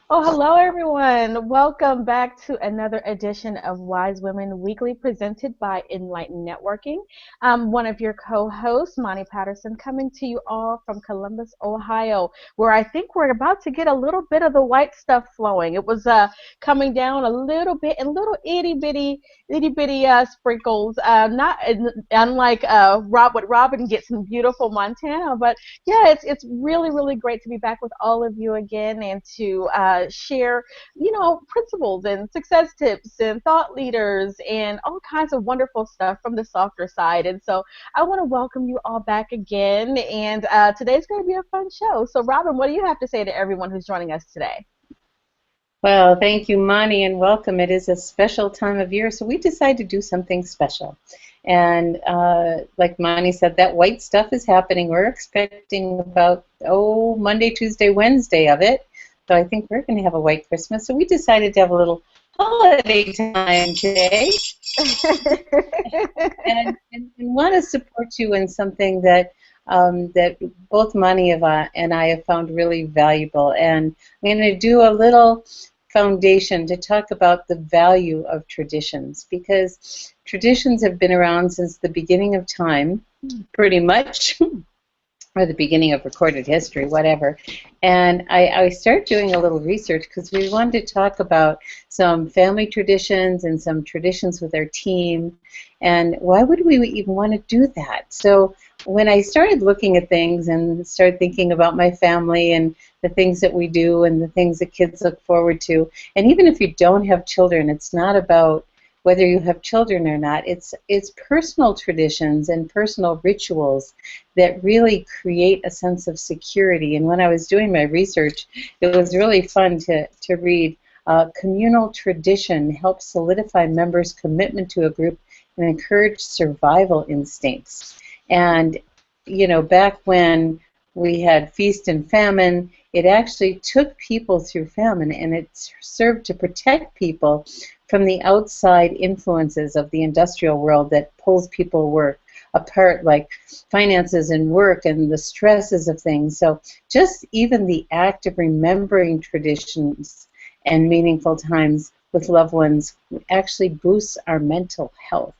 Oh, hello everyone. Welcome back to another edition of Wise Women Weekly presented by Enlightened Networking. I'm one of your co-hosts, Moni Patterson, coming to you all from Columbus, Ohio, where I think we're about to get a little bit of the white stuff flowing. It was coming down a little bit in little itty bitty sprinkles. Not unlike what Robin gets in beautiful Montana, but yeah, it's really great to be back with all of you again and to share, principles and success tips and thought leaders and all kinds of wonderful stuff from the softer side. And so I want to welcome you all back again. And today's going to be a fun show. So, Robin, what do you have to say to everyone who's joining us today? Well, thank you, Moni, and welcome. It is a special time of year, so we decided to do something special. And like Moni said, that white stuff is happening. We're expecting about, Monday, Tuesday, Wednesday of it. So I think we're going to have a white Christmas. So we decided to have a little holiday time today and want to support you in something that both Moni and I have found really valuable. And I'm going to do a little foundation to talk about the value of traditions, because traditions have been around since the beginning of time, pretty much, or the beginning of recorded history, whatever. And I started doing a little research because we wanted to talk about some family traditions and some traditions with our team. And why would we even want to do that? So when I started looking at things and started thinking about my family and the things that we do and the things that kids look forward to, and even if you don't have children, it's not about whether you have children or not. It's personal traditions and personal rituals that really create a sense of security. And when I was doing my research, it was really fun to read. Communal tradition helps solidify members' commitment to a group and encourage survival instincts. And, back when we had feast and famine, it actually took people through famine, and it served to protect people from the outside influences of the industrial world that pulls people apart, like finances and work and the stresses of things. So just even the act of remembering traditions and meaningful times with loved ones actually boosts our mental health.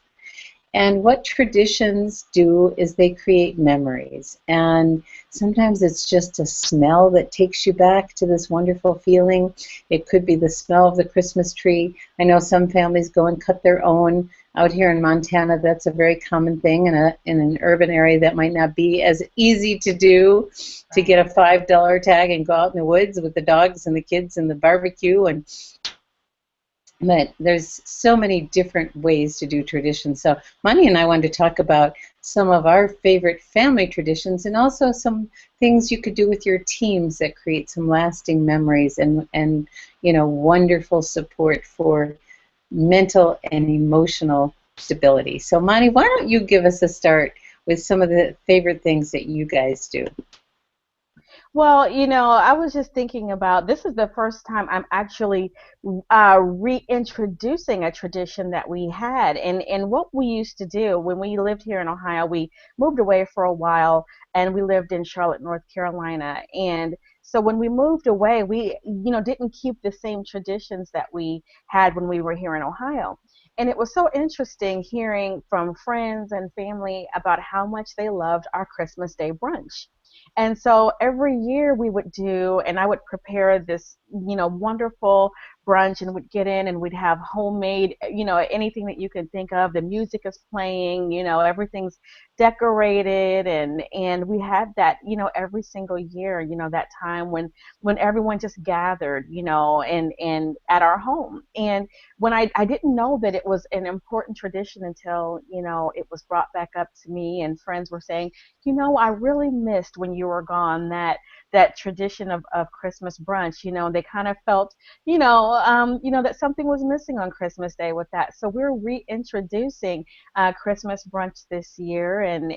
And what traditions do is they create memories. And sometimes it's just a smell that takes you back to this wonderful feeling. It could be the smell of the Christmas tree. I know some families go and cut their own. Out here in Montana, that's a very common thing. In an urban area, that might not be as easy to do, to get a $5 tag and go out in the woods with the dogs and the kids and the barbecue. But there's so many different ways to do traditions. So Moni and I wanted to talk about some of our favorite family traditions and also some things you could do with your teams that create some lasting memories and wonderful support for mental and emotional stability. So Moni, why don't you give us a start with some of the favorite things that you guys do? Well, I was just thinking about this is the first time I'm actually reintroducing a tradition that we had. And what we used to do when we lived here in Ohio, we moved away for a while and we lived in Charlotte, North Carolina. And so when we moved away, we, didn't keep the same traditions that we had when we were here in Ohio. And it was so interesting hearing from friends and family about how much they loved our Christmas Day brunch. And so every year we would do, and I would prepare this, wonderful brunch and would get in and we'd have homemade, anything that you can think of. The music is playing, everything's decorated and we had that, every single year, that time when everyone just gathered, and at our home. And when I didn't know that it was an important tradition until, it was brought back up to me and friends were saying, I really missed when you were gone that tradition of Christmas brunch. They kind of felt, that something was missing on Christmas Day with that. So we're reintroducing Christmas brunch this year, and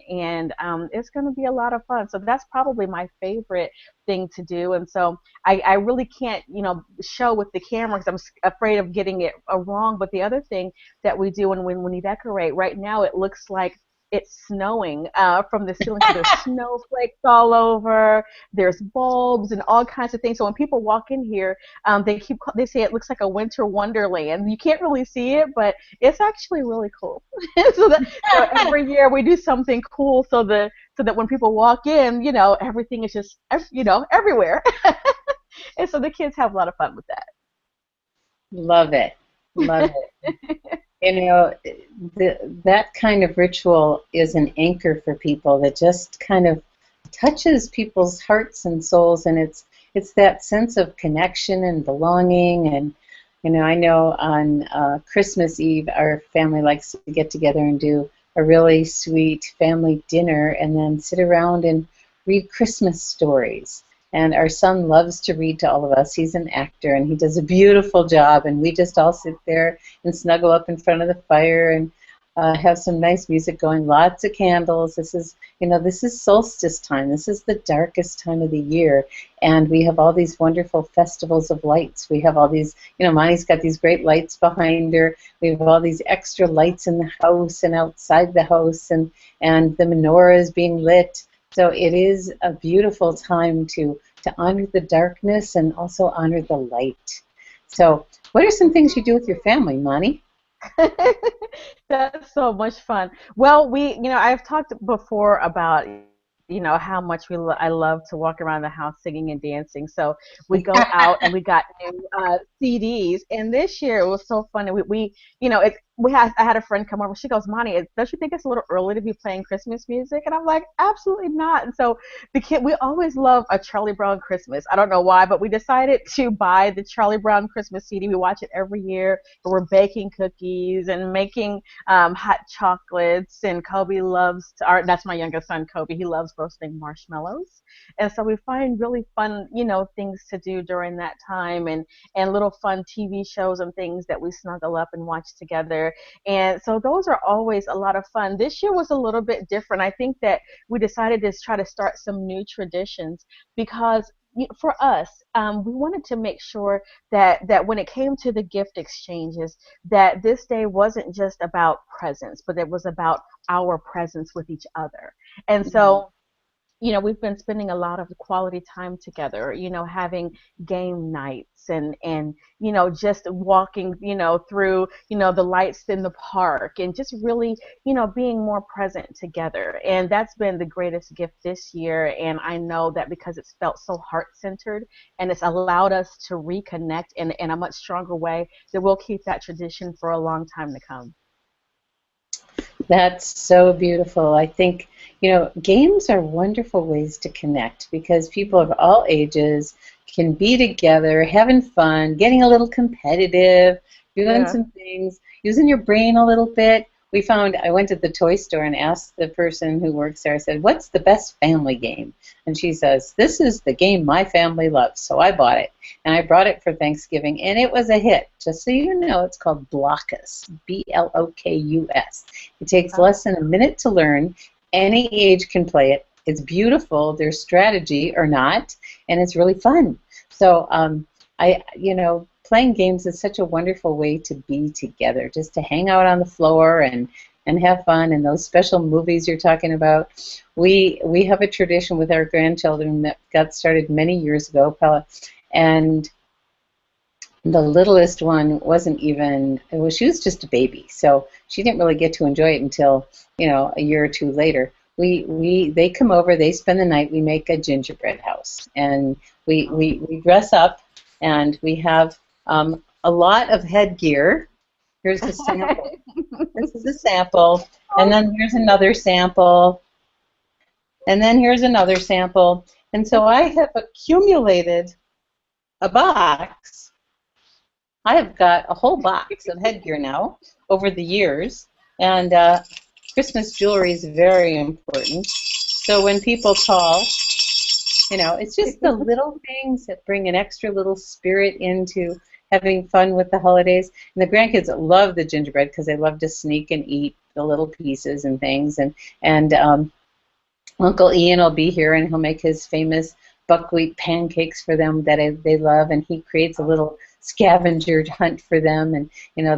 it's going to be a lot of fun. So that's probably my favorite thing to do. And so I really can't, show with the camera because I'm afraid of getting it wrong. But the other thing that we do when we decorate right now, it looks like it's snowing from the ceiling. So there's snowflakes all over. There's bulbs and all kinds of things. So when people walk in here, they say it looks like a winter wonderland. You can't really see it, but it's actually really cool. So every year we do something cool so that when people walk in, everything is just everywhere. And so the kids have a lot of fun with Love it. Love it. that. You know, that kind of ritual is an anchor for people that just kind of touches people's hearts and souls, and it's that sense of connection and belonging. And I know on Christmas Eve, our family likes to get together and do a really sweet family dinner, and then sit around and read Christmas stories. And our son loves to read to all of us. He's an actor, and he does a beautiful job. And we just all sit there and snuggle up in front of the fire and have some nice music going. Lots of candles. This is solstice time. This is the darkest time of the year, and we have all these wonderful festivals of lights. We have all these. Moni's got these great lights behind her. We have all these extra lights in the house and outside the house, and the menorah is being lit. So it is a beautiful time to honor the darkness and also honor the light. So what are some things you do with your family, Moni? That's so much fun. Well, I've talked before about, how much I love to walk around the house singing and dancing. So we go out and we got new CDs. And this year it was so funny. I had a friend come over. She goes, Monty, don't you think it's a little early to be playing Christmas music? And I'm like, absolutely not. And so we always love a Charlie Brown Christmas. I don't know why, but we decided to buy the Charlie Brown Christmas CD. We watch it every year. We're baking cookies and making hot chocolates. And that's my youngest son, Kobe. He loves roasting marshmallows. And so we find really fun, things to do during that time, and little fun TV shows and things that we snuggle up and watch together. And so those are always a lot of fun. This year was a little bit different. I think that we decided to try to start some new traditions because for us, we wanted to make sure that when it came to the gift exchanges, that this day wasn't just about presents, but it was about our presence with each other. And so we've been spending a lot of quality time together, having game nights and just walking, through, the lights in the park and just really, being more present together. And that's been the greatest gift this year. And I know that because it's felt so heart-centered and it's allowed us to reconnect in a much stronger way, that we'll keep that tradition for a long time to come. That's so beautiful. I think, games are wonderful ways to connect because people of all ages can be together, having fun, getting a little competitive, doing Yeah. some things, using your brain a little bit. I went to the toy store and asked the person who works there, I said, what's the best family game? And she says, this is the game my family loves. So I bought it, and I brought it for Thanksgiving, and it was a hit. Just so you know, it's called Blockus, Blokus. It takes Oh. less than a minute to learn. Any age can play it. It's beautiful. There's strategy or not, and it's really fun. So playing games is such a wonderful way to be together, just to hang out on the floor and have fun. And those special movies you're talking about, we have a tradition with our grandchildren that got started many years ago, and the littlest one she was just a baby, so she didn't really get to enjoy it until a year or two later. They come over, they spend the night, we make a gingerbread house, and we dress up, and we have a lot of headgear. Here's a sample. This is a sample, and then here's another sample, and then here's another sample. And so I have accumulated a box. I have got a whole box of headgear now over the years, and Christmas jewelry is very important. So when people call, it's just the little things that bring an extra little spirit into having fun with the holidays. And the grandkids love the gingerbread because they love to sneak and eat the little pieces and things. And Uncle Ian will be here, and he'll make his famous buckwheat pancakes for them that they love, and he creates a little scavenger hunt for them, and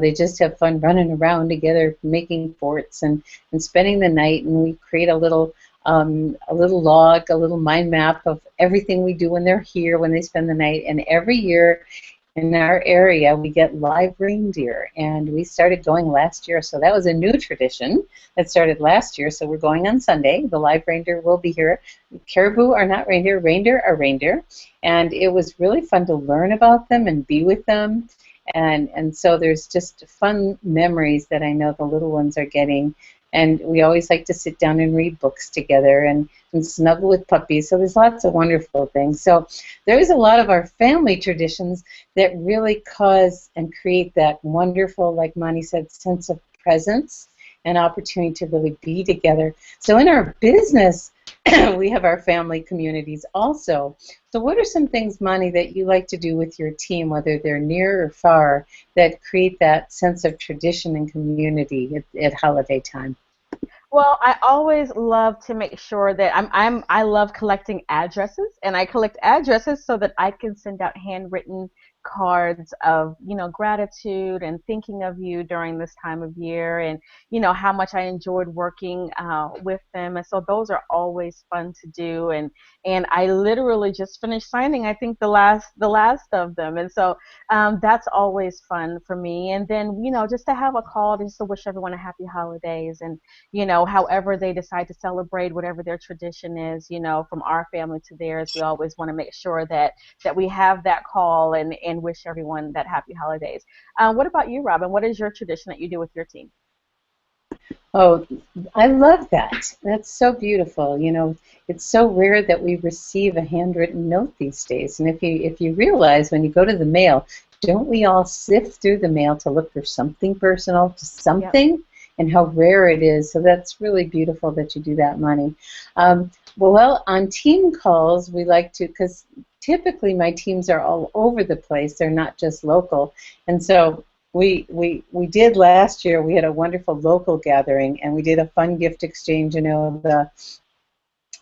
they just have fun running around together, making forts and spending the night. And we create a little log, a little mind map of everything we do when they're here, when they spend the night. And every year in our area, we get live reindeer, and we started going last year, so that was a new tradition that started last year. So we're going on Sunday. The live reindeer will be here. Caribou are not reindeer, reindeer are reindeer, and it was really fun to learn about them and be with them, and so there's just fun memories that I know the little ones are getting. And we always like to sit down and read books together and snuggle with puppies. So there's lots of wonderful things. So there's a lot of our family traditions that really cause and create that wonderful, like Moni said, sense of presence and opportunity to really be together. So in our business, we have our family communities also. So what are some things, Moni, that you like to do with your team, whether they're near or far, that create that sense of tradition and community at holiday time? Well, I always love to make sure that I love collecting addresses, and I collect addresses so that I can send out handwritten cards of, gratitude and thinking of you during this time of year, and how much I enjoyed working with them. And so those are always fun to do, and I literally just finished signing, I think, the last of them. And so that's always fun for me. And then, just to have a call just to wish everyone a happy holidays, and however they decide to celebrate, whatever their tradition is, from our family to theirs, we always want to make sure that we have that call and wish everyone that happy holidays. What about you, Robin? What is your tradition that you do with your team? Oh, I love that. That's so beautiful. It's so rare that we receive a handwritten note these days. And if you realize when you go to the mail, don't we all sift through the mail to look for something personal, to Yep. something, and how rare it is. So that's really beautiful that you do that, Money. Well, on team calls, we like to, because typically my teams are all over the place. They're not just local. And so we did last year, we had a wonderful local gathering, and we did a fun gift exchange, I don't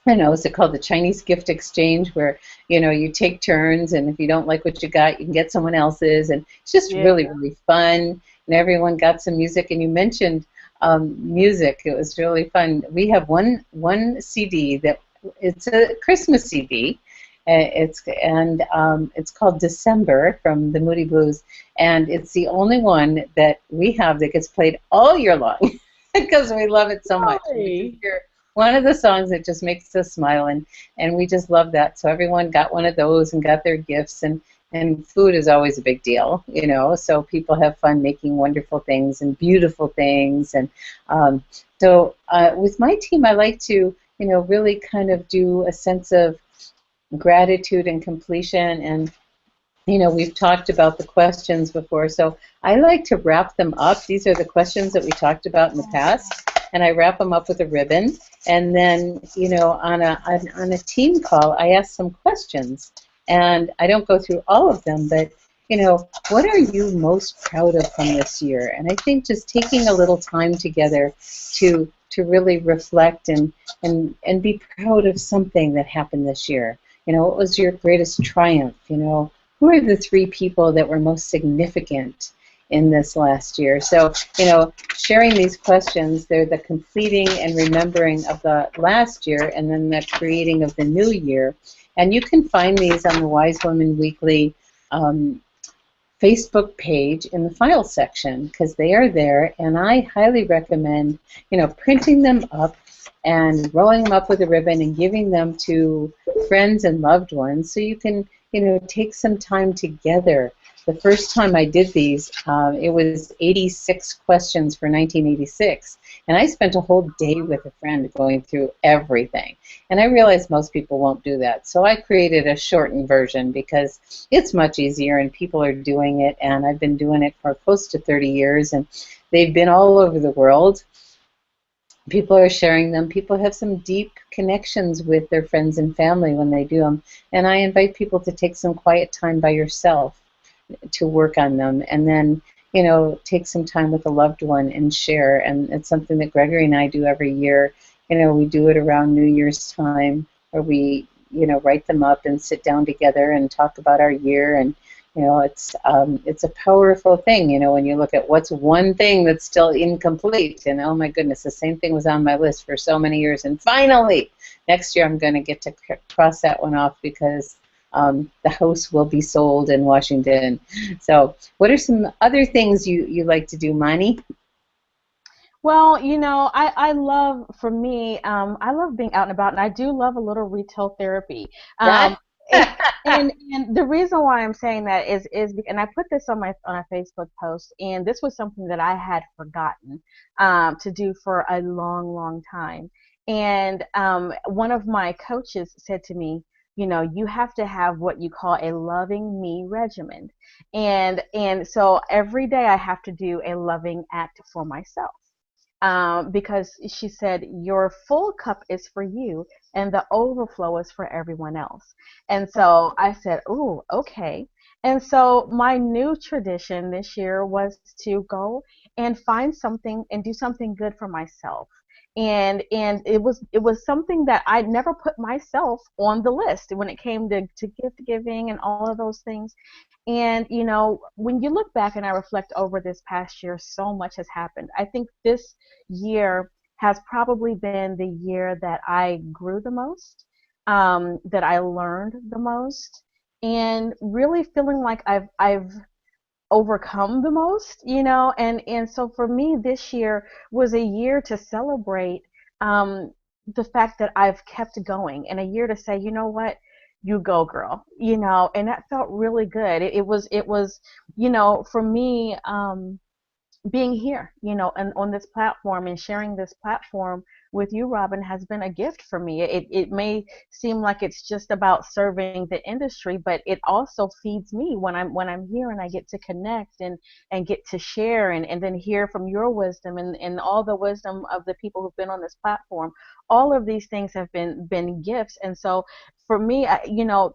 know, is it called the Chinese gift exchange, where you take turns, and if you don't like what you got, you can get someone else's, and it's just Yeah. really, really fun. And everyone got some music, and you mentioned music. It was really fun. We have one CD that it's a Christmas CD. It's called December from the Moody Blues, and it's the only one that we have that gets played all year long because we love it so much. We just Really? hear one of the songs that just makes us smile, and we just love that. So everyone got one of those and got their gifts, and food is always a big deal, so people have fun making wonderful things and beautiful things. And with my team, I like to, really kind of do a sense of gratitude and completion. And we've talked about the questions before, so I like to wrap them up. These are the questions that we talked about in the past, and I wrap them up with a ribbon. And then, on a team call, I ask some questions, and I don't go through all of them, but what are you most proud of from this year? And I think just taking a little time together to really reflect and be proud of something that happened this year. What was your greatest triumph? Who are the three people that were most significant in this last year? So, sharing these questions, they're the completing and remembering of the last year, and then the creating of the new year. And you can find these on the Wise Women Weekly Facebook page in the file section, because they are there, and I highly recommend, printing them up and rolling them up with a ribbon and giving them to friends and loved ones, so you can, take some time together. The first time I did these, it was 86 questions for 1986, and I spent a whole day with a friend going through everything. And I realized most people won't do that, so I created a shortened version because it's much easier, and people are doing it, and I've been doing it for close to 30 years, and they've been all over the world. People are sharing them. People have some deep connections with their friends and family when they do them. And I invite people to take some quiet time by yourself to work on them, and then, take some time with a loved one and share. And it's something that Gregory and I do every year. We do it around New Year's time, where we, write them up and sit down together and talk about our year, and It's a powerful thing, when you look at what's one thing that's still incomplete. And oh my goodness, the same thing was on my list for so many years. And finally, next year I'm going to get to cross that one off because the house will be sold in Washington. So, what are some other things you like to do, Moni? Well, I love, for me, I love being out and about, and I do love a little retail therapy. Um, That. and, and the reason why I'm saying that and I put this on a Facebook post, and this was something that I had forgotten to do for a long, long time. And one of my coaches said to me, you have to have what you call a loving me regimen. And so every day I have to do a loving act for myself, because she said your full cup is for you and the overflow is for everyone else. And so I said, "Ooh, okay." And so my new tradition this year was to go and find something and do something good for myself. And it was something that I never put myself on the list when it came to gift giving and all of those things. And, when you look back and I reflect over this past year, so much has happened. I think this year has probably been the year that I grew the most, that I learned the most, and really feeling like I've overcome the most, and so for me this year was a year to celebrate um the fact that I've kept going, and a year to say, you know what, you go girl, and that felt really good. It was for me, being here, and on this platform and sharing this platform with you, Robin, has been a gift for me. It may seem like it's just about serving the industry, but it also feeds me when I'm here and I get to connect and get to share and then hear from your wisdom and all the wisdom of the people who've been on this platform. All of these things have been gifts, and so for me,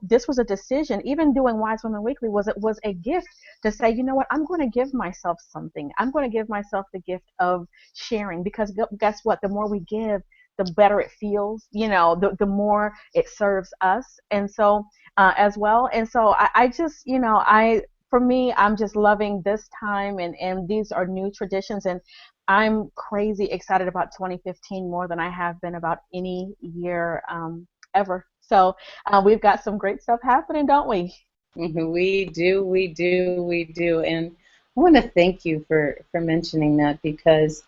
this was a decision. Even doing Wise Women Weekly was a gift to say, you know what, I'm going to give myself something. I'm going to give myself the gift of sharing, because guess what? The more we give, the better it feels, the more it serves us. And so, as well. And so I just, for me, I'm just loving this time, and these are new traditions. And I'm crazy excited about 2015 more than I have been about any year ever. So we've got some great stuff happening, don't we? We do, we do, we do. And I want to thank you for mentioning that because,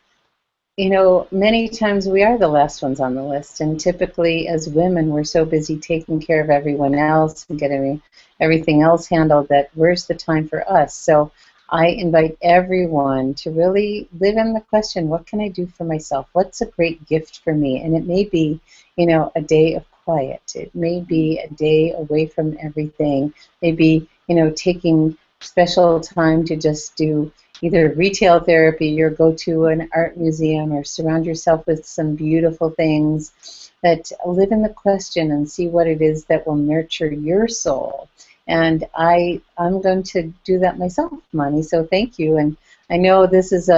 many times we are the last ones on the list. And typically, as women, we're so busy taking care of everyone else and getting everything else handled that where's the time for us? So I invite everyone to really live in the question, what can I do for myself? What's a great gift for me? And it may be, a day of quiet. It may be a day away from everything. Maybe, taking special time to just do either retail therapy or go to an art museum or surround yourself with some beautiful things that live in the question and see what it is that will nurture your soul. And I'm going to do that myself, Moni. So thank you. And I know this is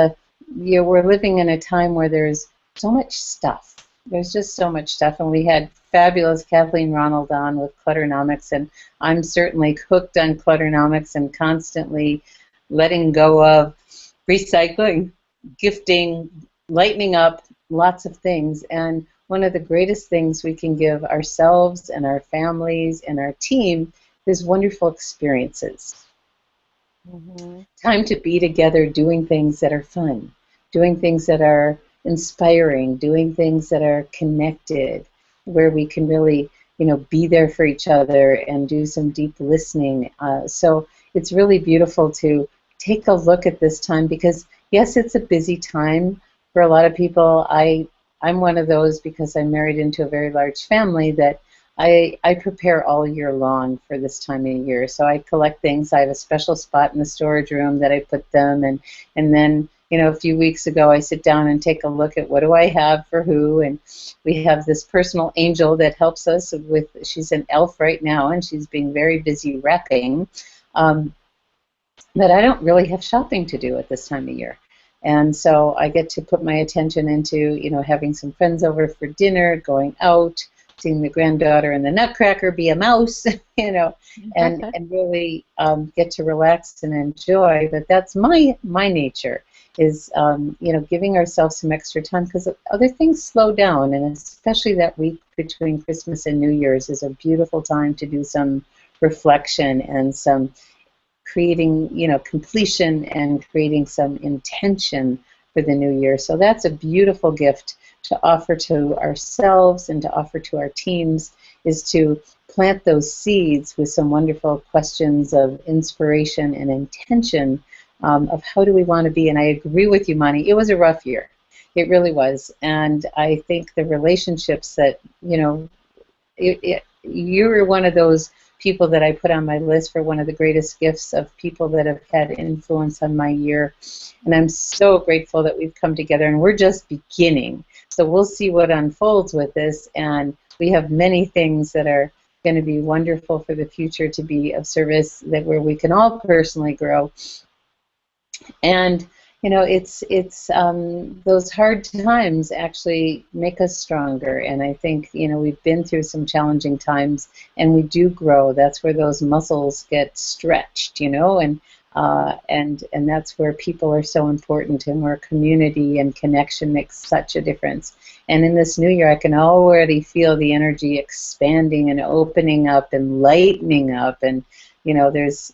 we're living in a time where there's so much stuff. There's just so much stuff. And we had fabulous Kathleen Ronald on with Clutternomics, and I'm certainly hooked on Clutternomics and constantly letting go of recycling, gifting, lightening up, lots of things. And one of the greatest things we can give ourselves and our families and our team is wonderful experiences. Mm-hmm. Time to be together doing things that are fun, doing things that are inspiring, doing things that are connected, where we can really, be there for each other and do some deep listening. So it's really beautiful to take a look at this time because, yes, it's a busy time for a lot of people. I'm one of those because I'm married into a very large family that I prepare all year long for this time of year. So I collect things. I have a special spot in the storage room that I put them, and then a few weeks ago I sit down and take a look at what do I have for who, and we have this personal angel that helps us with. She's an elf right now, and she's being very busy wrapping. But I don't really have shopping to do at this time of year. And so I get to put my attention into, having some friends over for dinner, going out, seeing the granddaughter and the Nutcracker be a mouse, you know, and really get to relax and enjoy. But that's my nature is you know, giving ourselves some extra time because other things slow down, and especially that week between Christmas and New Year's is a beautiful time to do some reflection and some creating, you know, completion and creating some intention for the new year. So that's a beautiful gift to offer to ourselves and to offer to our teams, is to plant those seeds with some wonderful questions of inspiration and intention of how do we want to be. And I agree with you, Moni. It was a rough year. It really was. And I think the relationships that, you know, you were one of those people that I put on my list for one of the greatest gifts of people that have had influence on my year. And I'm so grateful that we've come together, and we're just beginning. So we'll see what unfolds with this, and we have many things that are going to be wonderful for the future to be of service, that where we can all personally grow. And you know, it's those hard times actually make us stronger. And I think, you know, we've been through some challenging times, and we do grow. That's where those muscles get stretched, you know, and that's where people are so important, and where community and connection makes such a difference. And in this new year, I can already feel the energy expanding and opening up and lightening up, and you know, it's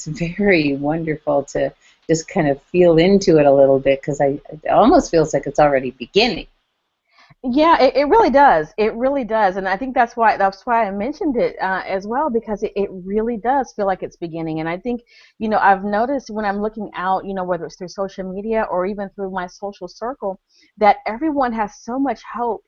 very wonderful to just kind of feel into it a little bit, because it almost feels like it's already beginning. Yeah, it really does. It really does, and I think that's why I mentioned it as well, because it really does feel like it's beginning. And I think, you know, I've noticed when I'm looking out, you know, whether it's through social media or even through my social circle, that everyone has so much hope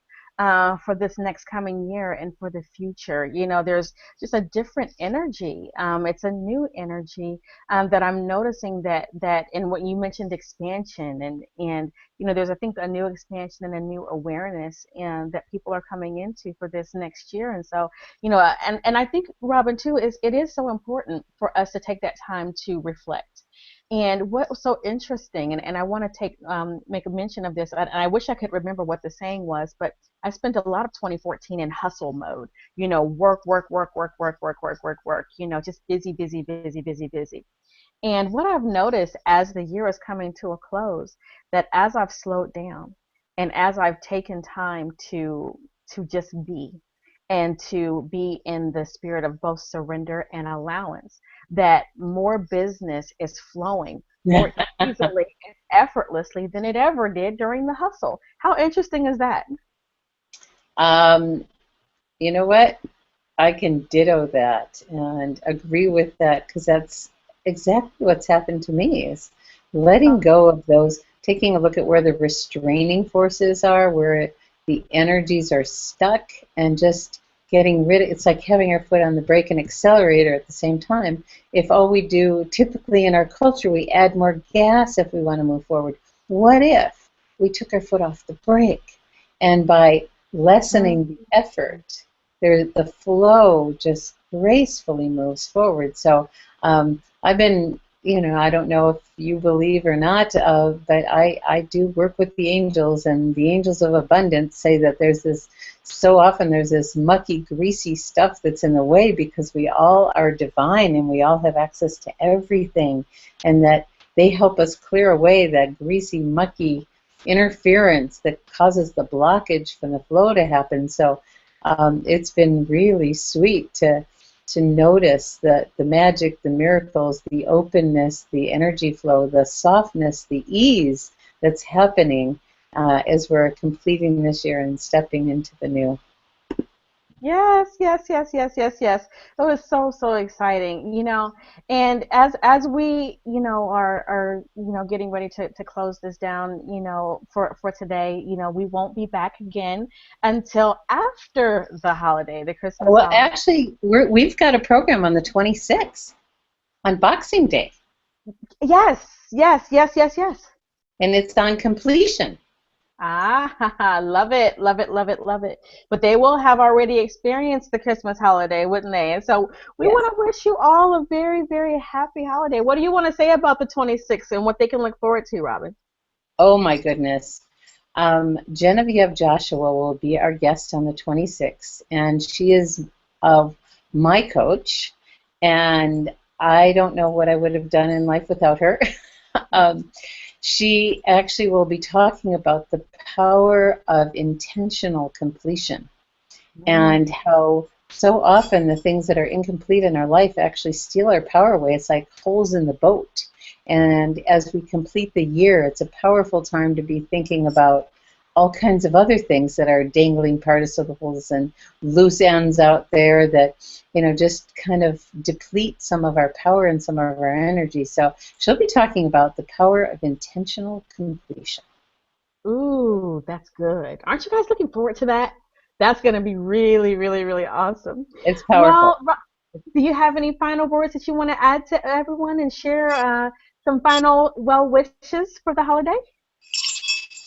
for this next coming year and for the future. You know, there's just a different energy. It's a new energy that I'm noticing, and what you mentioned, expansion, and you know, there's, I think, a new expansion and a new awareness and that people are coming into for this next year. And so, you know, and I think, Robin, too, is it is so important for us to take that time to reflect. And what was so interesting, and I want to make a mention of this, and I wish I could remember what the saying was, but I spent a lot of 2014 in hustle mode, you know, work, work, work, work, work, work, work, work, work, you know, just busy, busy, busy, busy, busy. And what I've noticed as the year is coming to a close, that as I've slowed down and as I've taken time to just be, and to be in the spirit of both surrender and allowance, that more business is flowing more easily and effortlessly than it ever did during the hustle. How interesting is that? um, you know what? I can ditto that and agree with that, because that's exactly what's happened to me, is letting go of those, taking a look at where the restraining forces are, where the energies are stuck, and just getting rid of it's like having our foot on the brake and accelerator at the same time. If all we do, typically in our culture, we add more gas if we want to move forward. What if we took our foot off the brake, and by lessening the effort, the flow just gracefully moves forward. So I've been, you know, I don't know if you believe or not, but I do work with the angels, and the angels of abundance say that so often there's this mucky, greasy stuff that's in the way, because we all are divine and we all have access to everything, and that they help us clear away that greasy, mucky interference that causes the blockage for the flow to happen. So it's been really sweet to notice the magic, the miracles, the openness, the energy flow, the softness, the ease that's happening as we're completing this year and stepping into the new. Yes, yes, yes, yes, yes, yes. It was so, so exciting, you know. And as we, you know, are you know, getting ready to close this down, you know, for today, you know, we won't be back again until after the holiday, the Christmas Well, holiday. actually, we've got a program on the 26th, on Boxing Day, Yes, yes, yes, yes, yes. and it's on completion. Ah, love it, love it, love it, love it. But they will have already experienced the Christmas holiday, wouldn't they? And so we Yes. want to wish you all a very, very happy holiday. What do you want to say about the 26th and what they can look forward to, Robin? Oh my goodness. Genevieve Joshua will be our guest on the 26th, and she is of my coach, and I don't know what I would have done in life without her. um, she actually will be talking about the power of intentional completion and how so often the things that are incomplete in our life actually steal our power away. It's like holes in the boat. And as we complete the year, it's a powerful time to be thinking about all kinds of other things that are dangling participles and loose ends out there that, just kind of deplete some of our power and some of our energy. So she'll be talking about the power of intentional completion. Ooh, that's good. Aren't you guys looking forward to that? That's going to be really, really, really awesome. It's Well, powerful. do you have any final words that you want to add to everyone and share some final well wishes for the holiday?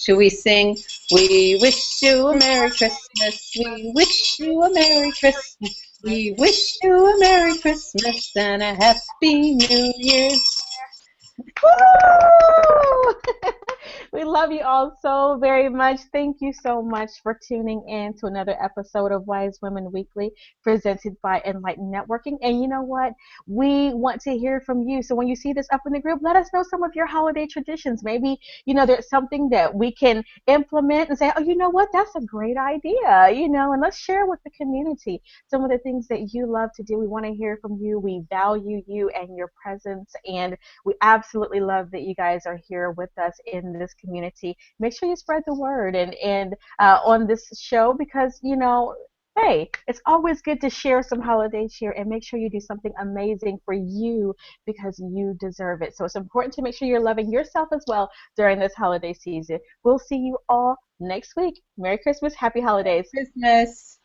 Should we sing, "We wish you a Merry Christmas, we wish you a Merry Christmas, we wish you a Merry Christmas and a Happy New Year"? Woo! We love you all so very much. Thank you so much for tuning in to another episode of Wise Women Weekly, presented by Enlightened Networking. And you know what? We want to hear from you. So when you see this up in the group, let us know some of your holiday traditions. Maybe, there's something that we can implement and say, oh, you know what? That's a great idea, and let's share with the community some of the things that you love to do. We want to hear from you. We value you and your presence. And we absolutely love that you guys are here with us in this community. Make sure you spread the word and on this show because hey, it's always good to share some holiday cheer and make sure you do something amazing for you because you deserve it. So it's important to make sure you're loving yourself as well during this holiday season. We'll see you all next week. Merry Christmas, happy holidays. Christmas.